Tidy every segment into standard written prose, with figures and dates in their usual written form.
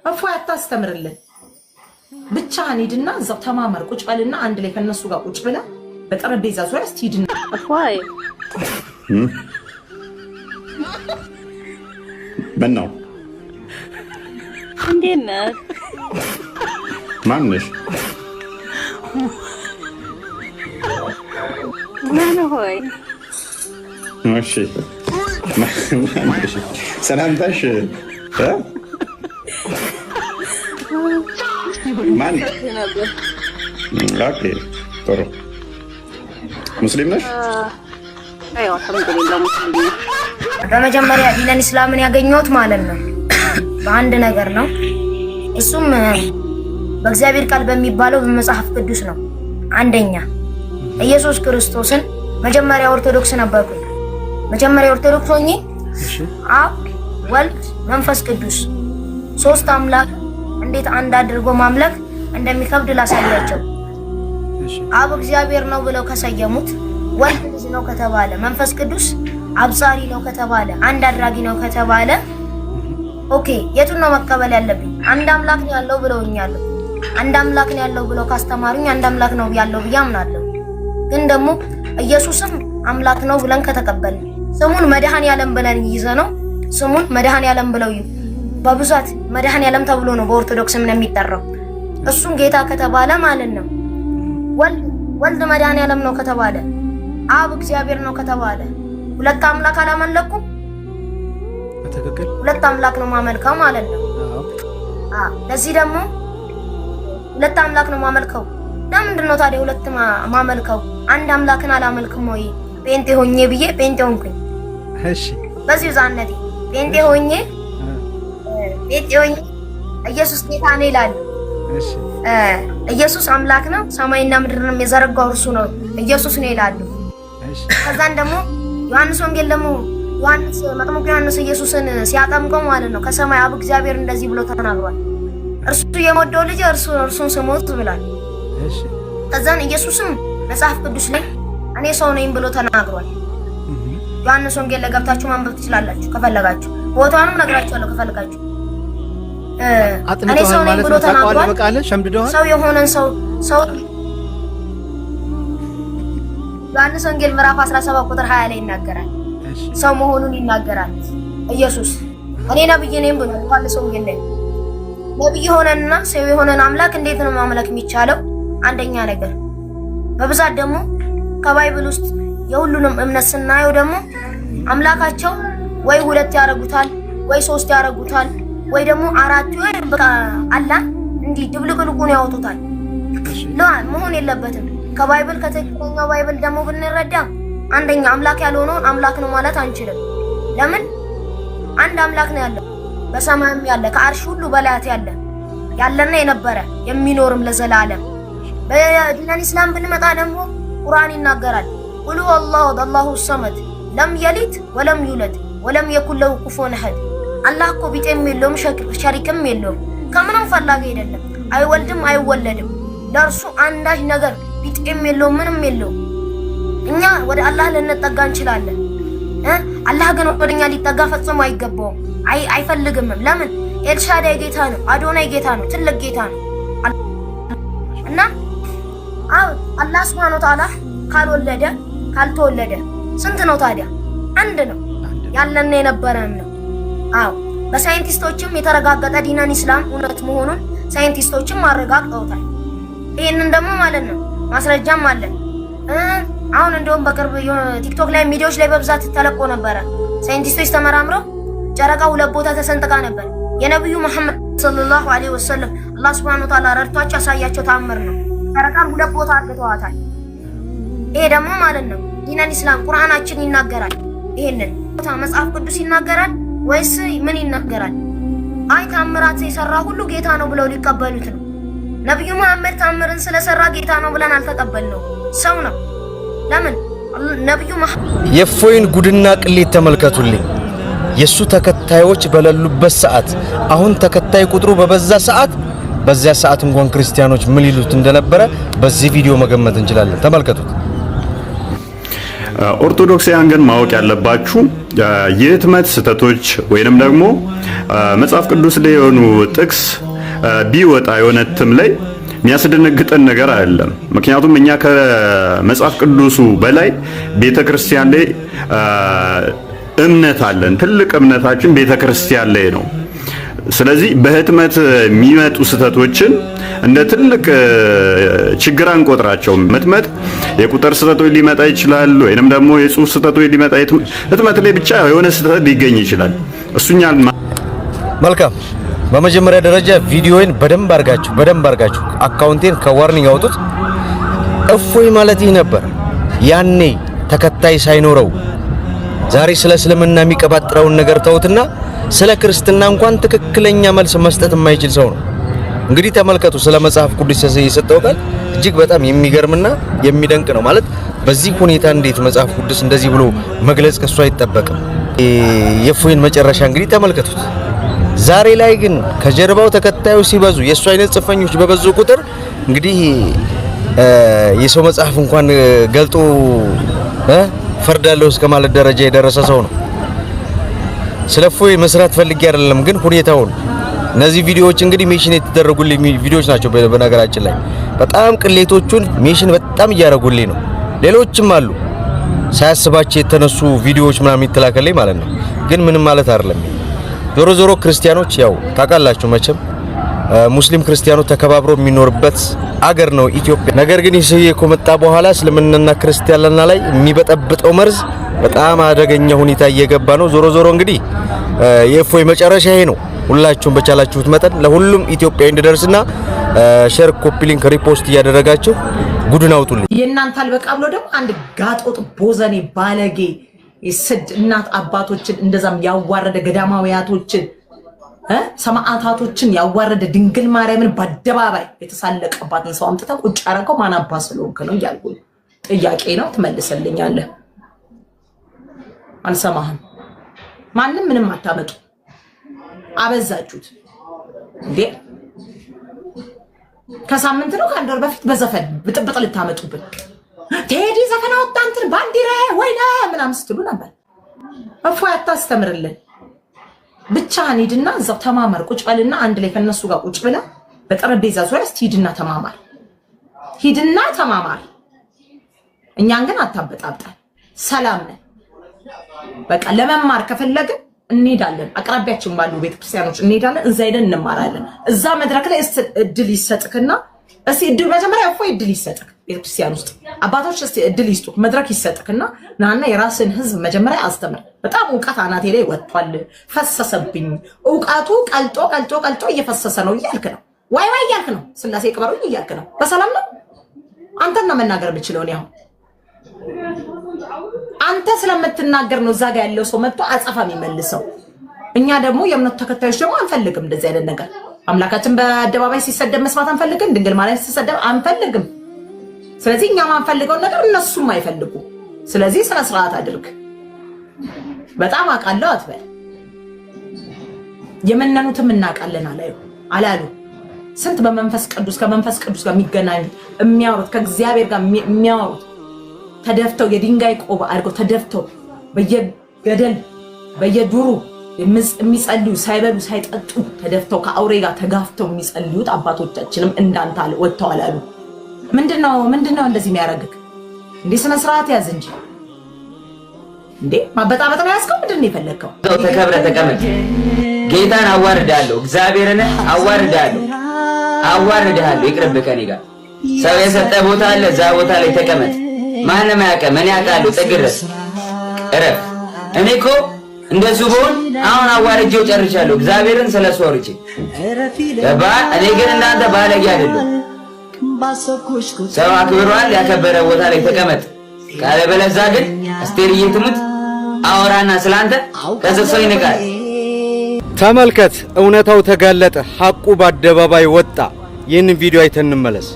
እፎይ አታስተምርልን ብቻህን ሂድና እዛው ተማመር ቁጭ በልና አንድ ላይ ከነሱ ጋር ቁጭ ብለ በጠረጴዛ ዙሪያ ስትሂድና እፎይ በእናው እንዴት ነህ? ማን ነሽ? ማን ሆይ? እሺ ሰላምታሽ ማን? ኦኬ ጥሩ ሙስሊም ነሽ? አይ አልሐምዱሊላህ ሙስሊም ነኝ። በመጀመሪያ ዲነን እስላምን ያገኘሁት ማለት ነው በአንድ ነገር ነው። እሱም በእግዚአብሔር ቃል በሚባለው በመጽሐፍ ቅዱስ ነው። አንደኛ ኢየሱስ ክርስቶስን መጀመሪያ ኦርቶዶክስ ነበርኩኝ። መጀመሪያ ኦርቶዶክስ ሆኜ አብ ወልድ መንፈስ ቅዱስ ሶስት አምላክ እንዴት አንድ አድርጎ ማምለክ እንደሚከብድ ላሳያቸው። አብ እግዚአብሔር ነው ብለው ከሰየሙት፣ ወልድ ልጅ ነው ከተባለ፣ መንፈስ ቅዱስ አብሳሪ ነው ከተባለ፣ አንድ አድራጊ ነው ከተባለ ኦኬ የቱን ነው መቀበል ያለብኝ? አንድ አምላክ ነው ያለው ብለውኛል። አንድ አምላክ ነው ያለው ብለው ካስተማሩኝ አንድ አምላክ ነው ያለው ብዬ አምናለሁ። ግን ደግሞ ኢየሱስም አምላክ ነው ብለን ከተቀበልን ስሙን መድኃኔዓለም ብለን ይዘነው ስሙን መድኃኔዓለም ብለው በብዛት መድኃኔዓለም ተብሎ ነው በኦርቶዶክስ ምን የሚጠራው። እሱም ጌታ ከተባለ ማለት ነው ወልድ መድኃኔዓለም ነው ከተባለ አብ እግዚአብሔር ነው ከተባለ ሁለት አምላክ አላመለኩም። በትክክል ሁለት አምላክ ነው ማመልከው ማለት ነው። ለዚህ ደግሞ ሁለት አምላክ ነው ማመልከው። ለምንድን ነው ታዲያ ሁለት ማመልከው? አንድ አምላክን አላመልክም ወይ? ጴንጤ ሆኜ ብዬ ጴንጤ ሆንኩኝ። እሺ በዚህ ዛነቴ ጴንጤ ሆኜ ኢየሱስ ጌታ ነው ይላል። እሺ ኢየሱስ አምላክ ነው፣ ሰማይና ምድርንም የዘረጋው እርሱ ነው ኢየሱስ ነው ይላሉ። እሺ ከዛን ደግሞ ዮሐንስ ወንጌል ደግሞ ዮሐንስ መጥምቁ ዮሐንስ ኢየሱስን ሲያጠምቀው ማለት ነው ከሰማይ አብ እግዚአብሔር እንደዚህ ብሎ ተናግሯል። እርሱ የሞደው ልጅ እርሱን ስሙት ብሏል። እሺ ከዛን ኢየሱስም መጽሐፍ ቅዱስ ላይ እኔ ሰው ነኝ ብሎ ተናግሯል። ዮሐንስ ወንጌል ላይ ገብታችሁ ማንበብ ትችላላችሁ ከፈለጋችሁ። ቦታውንም ነግራችኋለሁ ከፈለጋችሁ። እኔ ሰው ነኝ ብሎ ተናግሯል። ሰው የሆነን ሰው ዮሐንስ ወንጌል ምዕራፍ 17 ቁጥር 20 ላይ ይናገራል። ሰው መሆኑን ይናገራል ኢየሱስ። እኔ ነብይ ነኝ ብሎ ዮሐንስ ወንጌል ላይ ነብይ ሆነንና ሰው የሆነን አምላክ እንዴት ነው ማምለክ የሚቻለው? አንደኛ ነገር በብዛት ደግሞ ከባይብል ውስጥ የሁሉንም እምነት ስናየው ደግሞ አምላካቸው ወይ ሁለት ያረጉታል ወይ ሶስት ያረጉታል ወይ ደግሞ አራት ወይ በቃ አላህ እንዲህ ድብልቅልቁን ያወጡታል። መሆን የለበትም። ከባይብል ከትክክለኛው ባይብል ደግሞ ብንረዳ አንደኛ አምላክ ያልሆነውን አምላክ ነው ማለት አንችልም። ለምን? አንድ አምላክ ነው ያለው በሰማይም ያለ ከአርሽ ሁሉ በላያት ያለና የነበረ የሚኖርም ለዘላለም። በዲነን እስላም ብንመጣ ደግሞ ቁርአን ይናገራል ቁል ሁወላሁ አላሁ ሰመድ ለም የሊድ ወለም ዩለድ ወለም የኩን ለሁ ኩፉወን አሐድ። አላህ እኮ ቢጤም የለውም ሸሪክም የለውም፣ ከምንም ፈላጊ አይደለም፣ አይወልድም አይወለድም፣ ለእርሱ አንዳች ነገር ቢጤም የለውም ምንም የለውም። እኛ ወደ አላህ ልንጠጋ እንችላለን። አላህ ግን ወደኛ ሊጠጋ ፈጽሞ አይገባውም፣ አይፈልግምም። ለምን? ኤልሻዳይ ጌታ ነው፣ አዶናይ ጌታ ነው፣ ትልቅ ጌታ ነው። እና አላህ ሱብሓነሁ ወተዓላ ካልወለደ ካልተወለደ ስንት ነው ታዲያ? አንድ ነው፣ ያለና የነበረም ነው። በሳይንቲስቶችም የተረጋገጠ ዲነን እስላም እውነት መሆኑን ሳይንቲስቶችም አረጋግጠውታል። ይሄንን ደግሞ ማለት ነው ማስረጃም አለን። አሁን እንደውም በቅርብ ቲክቶክ ላይ ቪዲዮዎች ላይ በብዛት ተለቆ ነበረ። ሳይንቲስቶች ተመራምረው ጨረቃ ሁለት ቦታ ተሰንጥቃ ነበር። የነብዩ መሐመድ ሰለላሁ ዐለይሂ ወሰለም አላህ ሱብሓነሁ ወተዓላ ረድቷቸው ያሳያቸው ታምር ነው። ጨረቃን ሁለት ቦታ አድርገዋታል። ይሄ ደግሞ ማለት ነው ዲነን እስላም ቁርአናችን ይናገራል። ይሄንን ቦታ መጽሐፍ ቅዱስ ይናገራል ወይስ ምን ይናገራል? አይ ታምራት የሰራ ሁሉ ጌታ ነው ብለው ሊቀበሉት ነው። ነብዩ መሐመድ ታምርን ስለሰራ ጌታ ነው ብለን አልተቀበልነው፣ ሰው ነው። ለምን? ነብዩ መሐመድ የእፎይን ጉድና ቅሌት ተመልከቱልኝ። የሱ ተከታዮች በሌሉበት ሰዓት፣ አሁን ተከታይ ቁጥሩ በበዛ ሰዓት፣ በዚያ ሰዓት እንኳን ክርስቲያኖች ምን ይሉት እንደነበረ በዚህ ቪዲዮ መገመት እንችላለን። ተመልከቱት። ኦርቶዶክሳውያን ግን ማወቅ ያለባችሁ የህትመት ስህተቶች ወይንም ደግሞ መጽሐፍ ቅዱስ ላይ የሆኑ ጥቅስ ቢወጣ የሆነ እትም ላይ የሚያስደነግጠን ነገር አይደለም። ምክንያቱም እኛ ከመጽሐፍ ቅዱሱ በላይ ቤተክርስቲያን ላይ እምነት አለን። ትልቅ እምነታችን ቤተክርስቲያን ላይ ነው። ስለዚህ በህትመት የሚመጡ ስህተቶችን እንደ ትልቅ ችግር አንቆጥራቸውም። ህትመት የቁጥር ስህተቶች ሊመጣ ይችላል፣ ወይንም ደግሞ የጽሁፍ ስህተቶች ሊመጣ ህትመት ላይ ብቻ የሆነ ስህተት ሊገኝ ይችላል። እሱኛል መልካም። በመጀመሪያ ደረጃ ቪዲዮውን በደንብ አርጋችሁ አካውንቴን ከዋርኒንግ አውጡት። እፎይ ማለት ይህ ነበር ያኔ ተከታይ ሳይኖረው። ዛሬ ስለ እስልምና የሚቀባጥረውን ነገር ተውትና ስለ ክርስትና እንኳን ትክክለኛ መልስ መስጠት የማይችል ሰው ነው። እንግዲህ ተመልከቱ፣ ስለ መጽሐፍ ቅዱስ የሰጠው ቃል እጅግ በጣም የሚገርምና የሚደንቅ ነው። ማለት በዚህ ሁኔታ እንዴት መጽሐፍ ቅዱስ እንደዚህ ብሎ መግለጽ ከሱ አይጠበቅም። የእፎይን መጨረሻ እንግዲህ ተመልከቱት። ዛሬ ላይ ግን ከጀርባው ተከታዮች ሲበዙ የሱ አይነት ጽፈኞች በበዙ ቁጥር እንግዲህ የሰው መጽሐፍ እንኳን ገልጦ ፈርዳለሁ እስከ ማለት ደረጃ የደረሰ ሰው ነው። ስለፎይ መስራት ፈልጌ አይደለም፣ ግን ሁኔታውን እነዚህ ቪዲዮዎች እንግዲህ ሜሽን የተደረጉልኝ ቪዲዮዎች ናቸው። በነገራችን ላይ በጣም ቅሌቶቹን ሜሽን በጣም እያደረጉልኝ ነው። ሌሎችም አሉ ሳያስባቸው የተነሱ ቪዲዮዎች ምናምን ይተላከልኝ ማለት ነው። ግን ምንም ማለት አይደለም። ዞሮ ዞሮ ክርስቲያኖች ያው ታውቃላችሁ መቼም ሙስሊም ክርስቲያኑ ተከባብሮ የሚኖርበት አገር ነው ኢትዮጵያ። ነገር ግን ይህ ሰውዬ ከመጣ በኋላ እስልምናና ክርስቲያንና ላይ የሚበጠብጠው መርዝ በጣም አደገኛ ሁኔታ እየገባ ነው። ዞሮ ዞሮ እንግዲህ የእፎይ መጨረሻ ይሄ ነው። ሁላችሁም በቻላችሁት መጠን ለሁሉም ኢትዮጵያዊ እንዲደርስና ሼር፣ ኮፒ ሊንክ፣ ሪፖስት እያደረጋችሁ ጉዱን አውጡልኝ። የእናንተ አልበቃ ብሎ ደግሞ አንድ ጋጦጥ ቦዘኔ ባለጌ የስድ እናት አባቶችን እንደዛም ያዋረደ ገዳማውያቶችን ሰማዕታቶችን ያዋረደ ድንግል ማርያምን በአደባባይ የተሳለቀባትን ሰው አምጥተህ ቁጭ አደረገው። ማን አባ ስለሆንክ ነው እያልኩ ጥያቄ ነው፣ ትመልሰልኛለህ። አልሰማህም። ማንም ምንም አታመጡ። አበዛችሁት እንዴ! ከሳምንት ነው ከአንድ ወር በፊት በዘፈን ብጥብጥ ልታመጡብን ቴዲ ዘፈን አወጣ እንትን ባንዲራ ወይና ምናምን ስትሉ ነበር። እፎይ አታስተምርልን። ብቻህን ሂድና እዛው ተማማር። ቁጭ በልና አንድ ላይ ከነሱ ጋር ቁጭ ብላ በጠረጴዛ ዙሪያ ሂድና ተማማር። ሂድና ተማማር። እኛን ግን አታበጣብጣል። ሰላም ነን። በቃ ለመማር ከፈለግን እንሄዳለን። አቅራቢያችን ባሉ ቤተክርስቲያኖች እንሄዳለን። እዛ ሄደን እንማራለን። እዛ መድረክ ላይ እድል ይሰጥክና እስቲ እድል መጀመሪያ እፎይ እድል ይሰጥክ። ቤተክርስቲያን ውስጥ አባቶች እስቲ እድል ይስጡ፣ መድረክ ይሰጥክና ናና የራስን ህዝብ መጀመሪያ አስተምር። በጣም ዕውቀት አናቴ ላይ ወጥቷል፣ ፈሰሰብኝ። ዕውቀቱ ቀልጦ እየፈሰሰ ነው እያልክ ነው። ዋይ እያልክ ነው። ስላሴ ቅበሩኝ እያልክ ነው። በሰላም ነው። አንተን ነው መናገር የምችለው ነው። አንተ ስለምትናገር ነው እዛ ጋር ያለው ሰው መጥቶ አጸፋ የሚመልሰው። እኛ ደግሞ የእምነቱ ተከታዮች ደግሞ አንፈልግም እንደዚህ አይነት ነገር። አምላካችን በአደባባይ ሲሰደብ መስማት አንፈልግም። ድንግል ማርያም ሲሰደብ አንፈልግም። ስለዚህ እኛ ማንፈልገው ነገር እነሱም አይፈልጉ። ስለዚህ ስነ ስርዓት አድርግ። በጣም አውቃለሁ አትበል። የመነኑትም እናውቃለን አላሉ። ስንት በመንፈስ ቅዱስ ከመንፈስ ቅዱስ ጋር የሚገናኙ የሚያወሩት ከእግዚአብሔር ጋር የሚያወሩት ተደፍተው የድንጋይ ቆብ አድርገው ተደፍተው በየገደል በየዱሩ የሚጸልዩ ሳይበሉ ሳይጠጡ ተደፍተው ከአውሬ ጋር ተጋፍተው የሚጸልዩት አባቶቻችንም እንዳንተ ወጥተዋል አሉ። ምንድነው እንደዚህ የሚያረግክ እንዴ? ስነ ስርዓት ያዝ እንጂ እንዴ! ማበጣበጥ ነው ያስከው። ምንድነው የፈለከው? ተከብረ ተቀመጥ። ጌታን አዋርዳለሁ፣ እግዚአብሔርን አዋርዳለሁ፣ ይቅርብ ከኔ ጋር። ሰው የሰጠ ቦታ አለ፣ እዛ ቦታ ላይ ተቀመጥ። ማንም አያውቅም፣ እኔ አውቃለሁ። ጥግረስ እረፍ። እኔ እኮ እንደሱ ብሆን አሁን አዋርጄው ጨርሻለሁ። እግዚአብሔርን ስለሱ አውርቼ ገባ። እኔ ግን እንዳንተ ባለጌ አይደለም። ሰው አክብሯል፣ ያከበረ ቦታ ላይ ተቀመጥ። ካለበለዚያ ግን አስቴርዬ ትሙት አወራና ስላንተ ከሰው ይነቃል። ተመልከት፣ እውነታው ተጋለጠ፣ ሐቁ በአደባባይ ወጣ። ይህንን ቪዲዮ አይተን እንመለስ።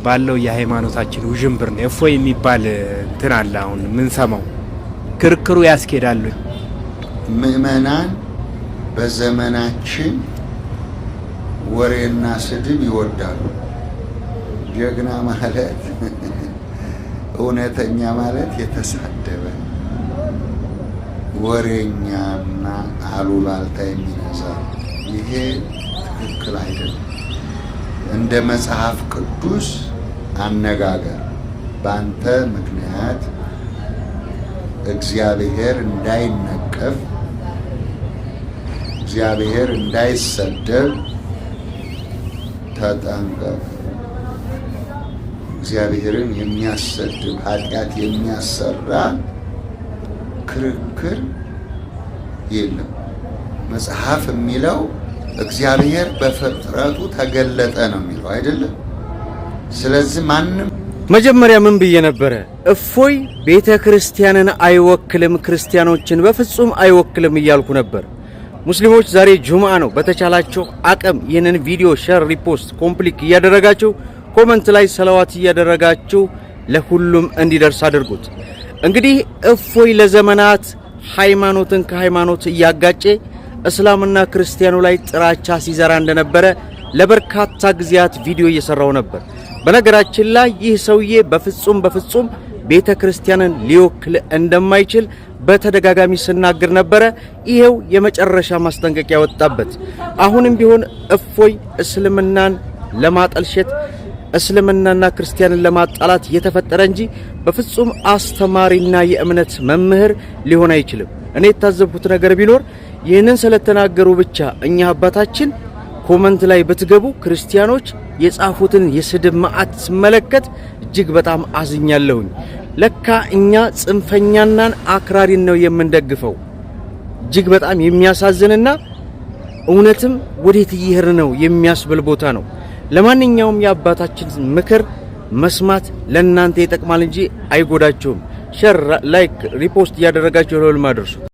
ባለው የሃይማኖታችን ውዥንብር ነው እፎይ የሚባል እንትን አለ። አሁን ምን ሰማው ክርክሩ ያስኬዳሉ። ምእመናን በዘመናችን ወሬና ስድብ ይወዳሉ። ጀግና ማለት እውነተኛ ማለት የተሳደበ ወሬኛና አሉባልታ የሚነዛ ይሄ ትክክል አይደለም። እንደ መጽሐፍ ቅዱስ አነጋገር ባንተ ምክንያት እግዚአብሔር እንዳይነቀፍ እግዚአብሔር እንዳይሰደብ ተጠንቀቅ። እግዚአብሔርን የሚያሰድብ ኃጢአት የሚያሰራ ክርክር የለም። መጽሐፍ የሚለው እግዚአብሔር በፍጥረቱ ተገለጠ ነው የሚለው አይደለም። ስለዚህ ማንም መጀመሪያ ምን ብዬ ነበረ? እፎይ ቤተ ክርስቲያንን አይወክልም፣ ክርስቲያኖችን በፍጹም አይወክልም እያልኩ ነበር። ሙስሊሞች ዛሬ ጁምዓ ነው። በተቻላችሁ አቅም ይህንን ቪዲዮ ሼር፣ ሪፖስት፣ ኮምፕሊት እያደረጋችሁ ኮመንት ላይ ሰላዋት እያደረጋችሁ ለሁሉም እንዲደርስ አድርጉት። እንግዲህ እፎይ ለዘመናት ሃይማኖትን ከሃይማኖት እያጋጨ እስላምና ክርስቲያኑ ላይ ጥራቻ ሲዘራ እንደነበረ ለበርካታ ጊዜያት ቪዲዮ እየሰራው ነበር። በነገራችን ላይ ይህ ሰውዬ በፍጹም ቤተ ክርስቲያንን ሊወክል እንደማይችል በተደጋጋሚ ሲናገር ነበረ። ይሄው የመጨረሻ ማስጠንቀቂያ ወጣበት። አሁንም ቢሆን እፎይ እስልምናን ለማጠልሸት እስልምናና ክርስቲያንን ለማጣላት የተፈጠረ እንጂ በፍጹም አስተማሪና የእምነት መምህር ሊሆን አይችልም። እኔ የታዘብኩት ነገር ቢኖር ይህንን ስለተናገሩ ብቻ እኛ አባታችን ኮመንት ላይ ብትገቡ ክርስቲያኖች የጻፉትን የስድብ መዓት ስመለከት እጅግ በጣም አዝኛለሁኝ። ለካ እኛ ጽንፈኛናን አክራሪን ነው የምንደግፈው። እጅግ በጣም የሚያሳዝንና እውነትም ወዴት እየሄድን ነው የሚያስብል ቦታ ነው። ለማንኛውም የአባታችን ምክር መስማት ለእናንተ ይጠቅማል እንጂ አይጎዳችሁም። ሼር፣ ላይክ፣ ሪፖስት እያደረጋችሁ ለሁሉም አድርሱ።